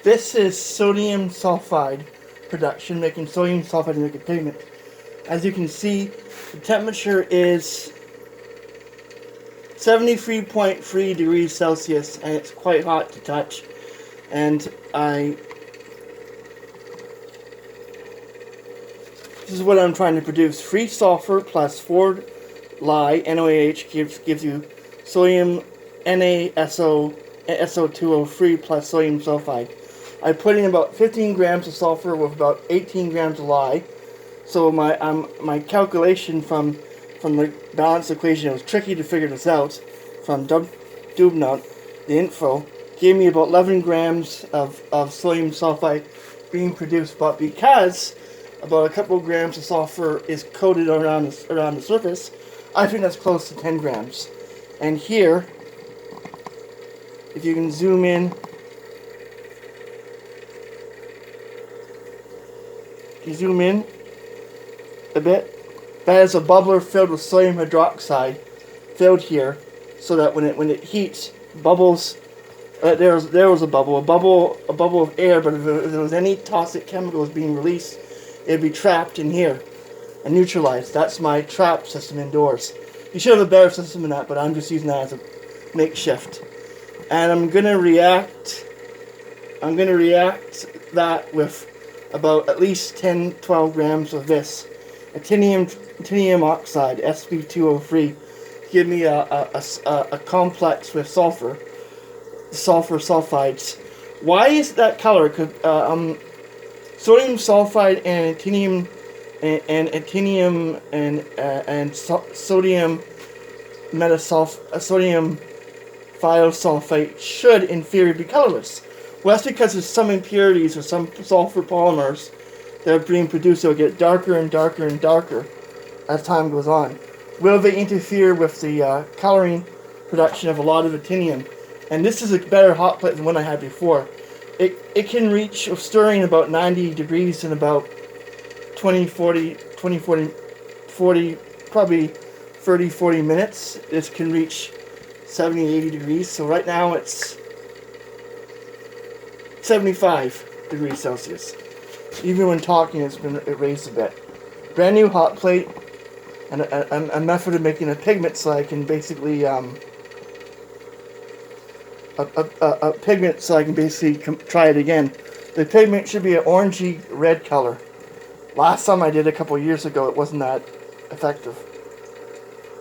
This is sodium sulfide production, making sodium sulfide to make a pigment. As you can see, the temperature is 73.3 degrees Celsius, and it's quite hot to touch. And this is what I'm trying to produce. 3 sulfur plus 4 Li, NaOH, gives you sodium NaSO2O3 plus sodium sulfide. I put in about 15 grams of sulfur with about 18 grams of Li. So my calculation from the balance equation, it was tricky to figure this out, from Dubnut, the info, gave me about 11 grams of sodium sulfide being produced. But because about a couple of grams of sulfur is coated around the surface, I think that's close to 10 grams. And here, if you can zoom in, a bit, that is a bubbler filled with sodium hydroxide, filled here, so that when it heats, bubbles. There was a bubble of air, but if there was any toxic chemicals being released, it'd be trapped in here and neutralized. That's my trap system indoors. You should have a better system than that, but I'm just using that as a makeshift. And I'm gonna react that with about at least 10-12 grams of this Antimony Oxide, Sb4O7, give me a complex with sulfur sulfides. Why is that color? Sodium sulfide and sodium sodium thiosulfate should, in theory, be colorless. Well, that's because there's some impurities or some sulfur polymers that are being produced that will get darker and darker and darker as time goes on. Will they interfere with the coloring production of a lot of actinium? And this is a better hot plate than one I had before. It can reach stirring about 90 degrees in about 40, probably 30, 40 minutes. This can reach 70, 80 degrees. So right now it's 75 degrees Celsius. Even when talking, it raised a bit. Brand new hot plate, and a method of making a pigment, so I can basically a pigment, so I can basically try it again. The pigment should be an orangey red color. Last time I did a couple years ago, it wasn't that effective.